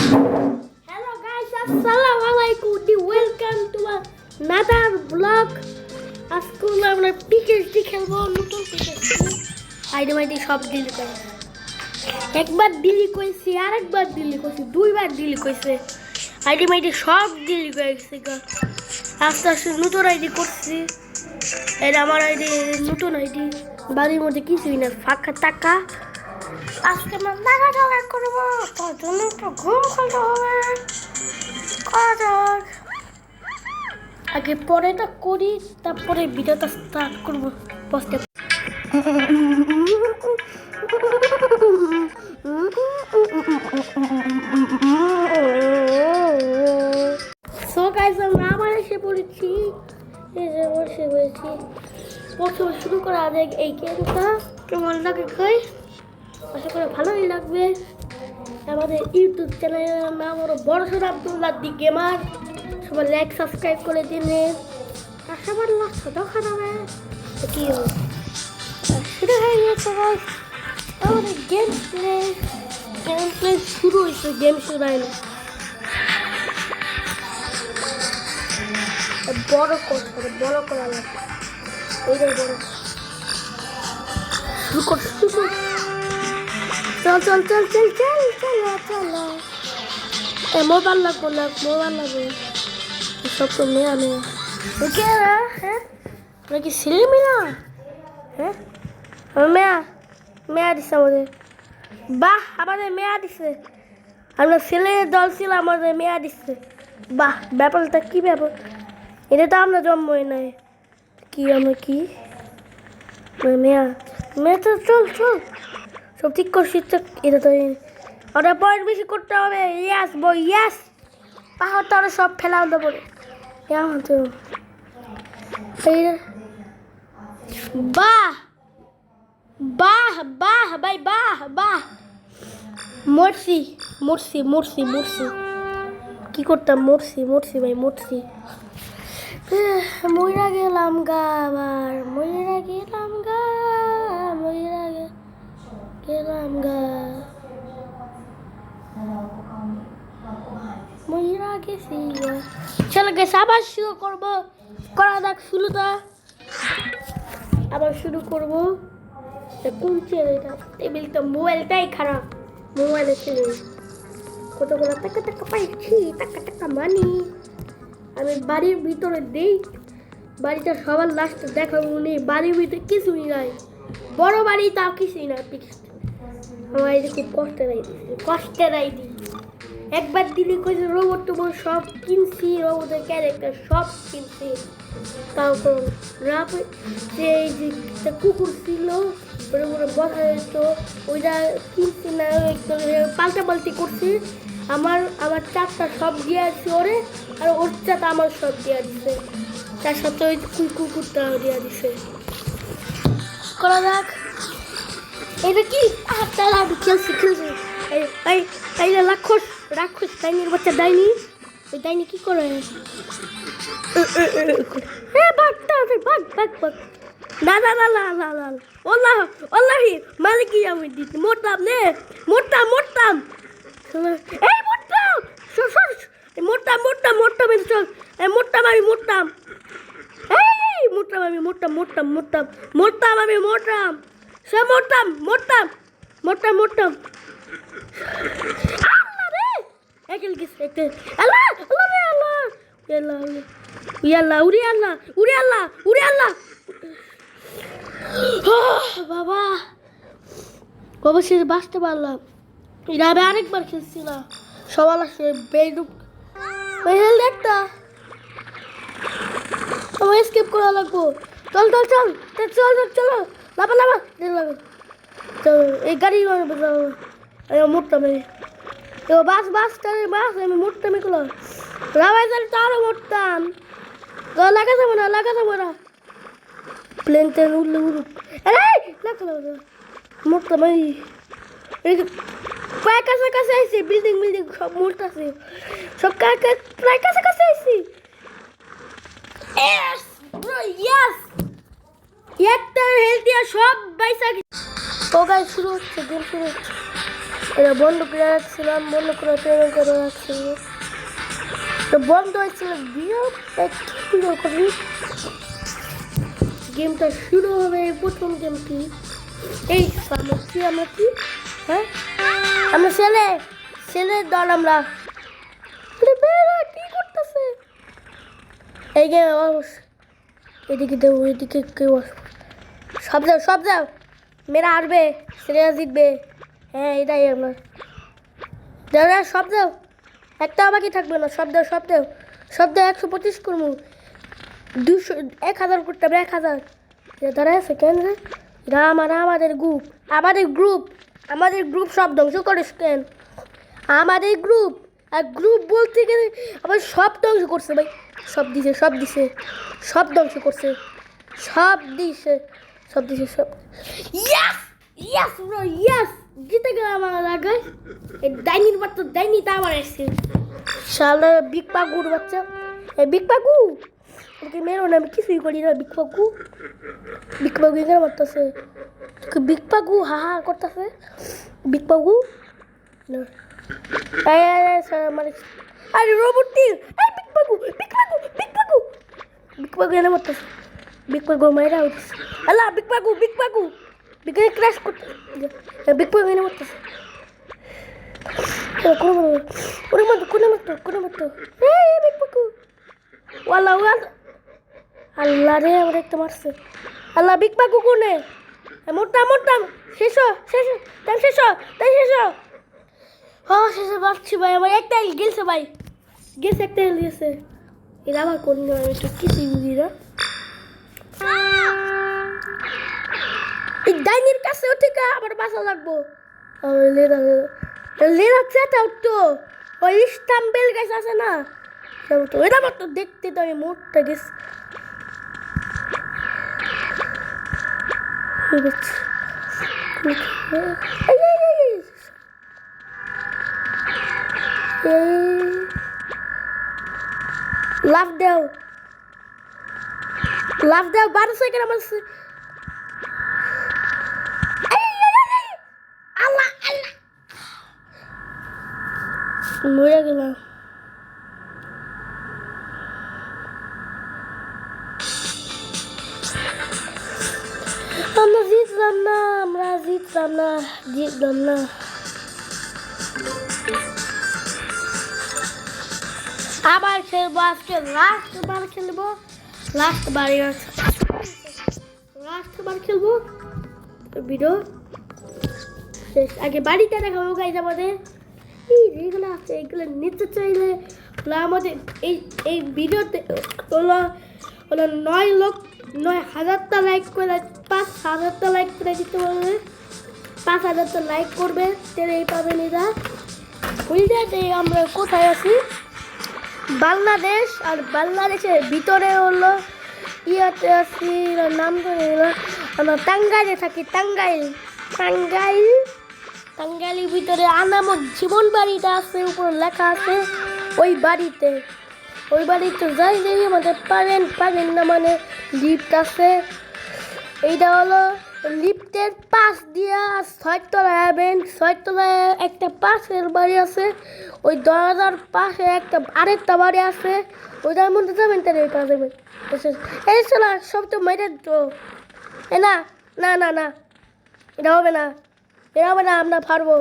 Hello guys, Assalamualaikum. Welcome to another vlog. আজকে আমরা পিকেসডি খেলবো নতুন পিকেসডি। আইডি সব ডিলিট করে। একবার ডিলিট করেছি, আরেকবার ডিলিট করেছি, দুইবার ডিলিট করেছে। আইডি সব ডিলিট করে গেছে। আস্তে আস্তে নতুন আইডি করছি। এটা আমার আইডি, নতুন আইডি। বাড়ির মধ্যে কিছুই না, ফাঁকা টাকা। আজকে আমরা লাগা করবো, তার জন্য একটু ঘুম খেলতে হবে। আগে পরেটা করি, তারপরে ভিডিওটা স্টার্ট করবো। বসতে সো গাইস, আমরা আবার এসে পড়েছি। প্রথমে শুরু করা আগে এই গেমটা কেমন লাগে খাই, আশা করি ভালোই লাগবে। আমাদের ইউটিউব চ্যানেলের নাম হলো বড়সড় আব্দুল্লাহ দি গেমার। সবাই লাইক সাবস্ক্রাইব করে দিলে সবার লাস্ট দেখা যাবে। কি শুরু হয়ে গেছে গাইস আমাদের গেম প্লে শুরু হয়েছে। গেম শুরু হয়নি, বড় করা লাগবে। ওইটাই বড় শুরু কর। চল মোবাইল লাগবে সব তো মেয়া হ্যাঁ নাকি ছেলে মেয়া? হ্যাঁ মেয়া দিচ্ছে আমাদের। বাহ, আমাদের মেয়া দিচ্ছে। আমরা ছেলে দল ছিল, আমাদের মেয়া দিচ্ছে। বাহ, ব্যাপারটা কি ব্যাপার? এটা তো আমরা জন্মই নাই। কি আমরা কি মেয়া তো চল সব ঠিক করছি। এটা তো ওটা পয়েন্ট বেশি করতে হবে। ইয়াস বই ইয়াস, পাহাড় তো ওরা সব ফেলা দেবো। বাহ ভাই বাহ। মরছি কি করতাম? মরছি ভাই, মরছি। মইরা গেলাম গা, আবার মইরা গেলাম গা। মইরা গেছি। চলো গেছে, আবার শুরু করবো। করা যাক শুরুটা। আবার শুরু করবো। কোন ছেলেটা? টেবিলটা মোবাইলটাই খারাপ। মোবাইলে ছেলে কতগুলো টাকা পাইছি, টাকা মানি। আমি বাড়ির ভিতরে দেই, বাড়িটা সবার লাস্টে দেখাবো। নেই বাড়ির ভিতরে কিছুই নাই, বড় বাড়ি তাও কিছুই না। আমার এই খুব কষ্টের আইডি। একবার দিলি কইছে রোবট টোবট সব কিনছি, রোবটের ক্যারেক্টার সব কিনছি। তারপর যে কুকুর ছিল ওর উপরে বসা যেত, ওইটা কিনছি না, পাল্টাপাল্টি করছি। আমার 4টা সব দিয়ে আসছে ওরে, আর ওর 4টা আমার সব দিয়ে দিচ্ছে। তার সাথে ওই কুকুরটা দিয়ে দিছে। করা যাক। এটা কি? খেলছি এই রাক্ষস ডাইনির বাচ্চা। ডাইনি ওই ডাইনি কি করে? বাঘ না ওল্লাহি মালিকি আমি দিচ্ছি। মরতাম এই মরতাম চল। এই মরতাম আমি সে মরতাম। আল্লাহ রে, একেল গেছে একটা। আল্লাহ উড়ে আল্লাহ। বাবা সে বাঁচতে পারলাম। এটা আমি আরেকবার খেলছি না, সবার আসে বেডুক হেল একটা। আমার স্কেপ করা লাগবো। চল লাভা চলো। এই গাড়ি মোটটা মেরে বাস আমি মোটটা মেয়ে লাভাই যাবে তো আরো মোটতাম। লাগা যাবো না। প্লেন উঠলে মোটতাম। প্রায় কাছাকাছি আইসি। বিল্ডিং সব মোটতাছে, সব প্রায় কাছাকাছি আইসি। একটা হেলথ দিয়া সব বাইসা। তো গাইস শুরু হচ্ছে, গেম শুরু হচ্ছে। এটা বন্ধ করে রাখছিলাম, বন্ধ করে পেমেন্ট করে রাখছিলাম, তো বন্ধ হয়েছিল ভিডিও করি। গেমটা শুরু হবে, প্রথম গেমটি এই আমরা কি হ্যাঁ আমরা ছেলের দল আমরা। কি করতেছে এই গেম? এদিকে দেবো, ওইদিকে কেউ সব যাও মেয়েরা আসবে, ছেলেরা জিতবে। হ্যাঁ এটাই আমরা দাদা, সব দাও, একটা বাকি থাকবে না, সব দাও 125 করবো, 200 1000 করতে হবে, 1000 দাঁড়া আছে কেন রে? আমাদের গ্রুপ সব ধ্বংস করিস কেন? আমাদের গ্রুপ আর গ্রুপ বলতে গেলে আবার সব ধ্বংস করছে ভাই, সব দিছে সব ধ্বংস করছে, সব ইয়াস ব্রো ইয়াস, জিতে গেলাম আমার আগে। এই ডাইনির তা আবার এসছে শালা বিগ পাগুর বাচ্চা। এই বিগ পাগু ওকে মেরো না, আমি কিছুই করি না। বিগ পাগু এখানে মারতেছে, বিগ পাগু হা করতেছে। বিগ পাগু মানে আরে রোবট টিল, এই বিগ পাগু এখানে মারতেছে। বিগ পাগু মাইরা উঠছে, আল্লাহ বিগ পাগু বিগে ক্র্যাশ করতে। বিগ পাগু এখানে মারতেছে, কোনে মারতো এই বিগ পাগু ওয়ালা আল্লাহ রে, আমরা একটা মারছে। আল্লাহ বিগ পাগু কোনে? মোটাম শেষ হ্যাঁ শেষে পাচ্ছি ভাই, আমার একটা গেছে ভাই, একটা গেছে। এরা আবার কোন আমি তো কিছুই বুঝি না। এই ডাইনির কাছেও ঠিক আবার বাঁচা লাগবো। লেরা চেটা উঠতো, ওই স্টাম্বেল গাছ আছে না, এটা মাত্র দেখতে তো আমি মোটটা গেছি। লাভ দাও 12 সেকেন্ড আমার মরে গেলাম। আমরা জিতলাম না। আবার খেলবো, আজকে লাস্ট বার খেলবো ভিডিও শেষ। আগে বাড়িতে দেখাবো গাইজ আমাদের যেগুলো আছে, এগুলো নিতে চাইলে আমাদের এই ভিডিওতে হলো 9,000টা লাইক করে, 5,000টা লাইক করে দিতে পারবে। 5,000টা লাইক করবে, তেলেই পাবেন এরা। বুঝতে আমরা কোথায় আছি? বাংলাদেশ, আর বাংলাদেশের ভিতরে হলো ইয়াতে আছি, নাম ধরে আমরা টাঙ্গাইলে থাকি। টাঙ্গাইলের ভিতরে আনামত জীবন বাড়িটা আছে, উপরে লেখা আছে। ওই বাড়িতে যাই আমাদের পারেন না, মানে লিফট আছে। এইটা হলো লিফটের পাশ দিয়া 6 তলায় যাবেন। 6 তলায় একটা পাশের বাড়ি আছে, ওই দরজার পাশে আরেকটা বাড়ি আছে, ওইটার মধ্যে যাবেন, তাহলে ওই পাশে যাবেন। এই চলা সব তো মেয়েদের তো না এটা হবে না, আমরা পারবো।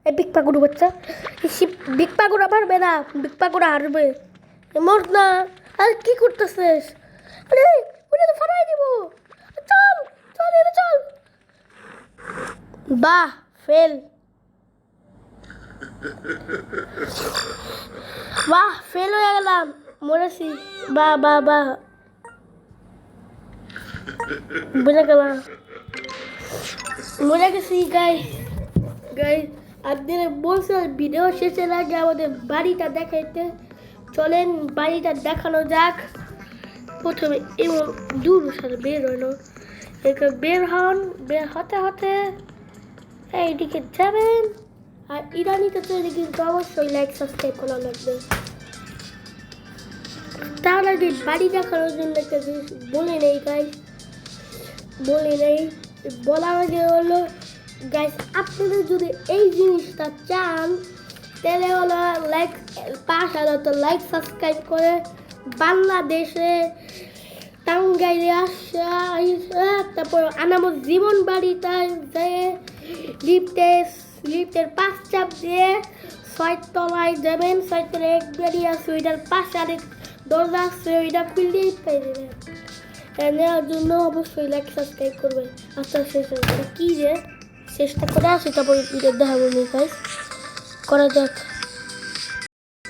এই বিগ পাগুড়ো বাচ্চা, বিগ পাগুড়া পারবে না, বিগ পাগুড়া হারবে। মোর না, আর কি করতেছিস? আরে ওটা তো ফাটাই দিব। চল বাহ ফেল হয়ে গেলাম, মরেছি। বাহ বুঝে গেলাম, মরে গেছি। গাই আপনাদের বলছে ভিডিও শেষের আগে আমাদের বাড়িটা দেখাইতে, চলেন বাড়িটা দেখানো যাক। প্রথমে এবং দূর সাথে বের হলো, বের হতে এইদিকে যাবেন। আর ইরানিতে তৈরি কিন্তু অবশ্যই লাইক সাবস্ক্রাইব করা লাগবে। তার আগে বাড়ি দেখানোর জন্য একটা জিনিস বলে নেই, বলার আগে হলো গাইস আপনারা যদি এই জিনিসটা চান তাহলে হলো লাইক পাশে তো লাইক সাবস্ক্রাইব করে বাংলাদেশে টাঙ্গাইলে আসা তারপর আনামত জীবন বাড়িতে যে লিফটের পাঁচ চাপ দিয়ে 6 তলায় যাবেন 6 তলায় এক গাড়ি আছে ওইটার পাশে আরেক দরজা আছে ওইটা খুললেই পেয়ে যাবেন নেওয়ার জন্য অবশ্যই লাইক সাবস্ক্রাইব করবেন আস্তে আস্তে কি যে চেষ্টা করে আসি তারপর ভিডিও দেখাবো গাইস করা যাক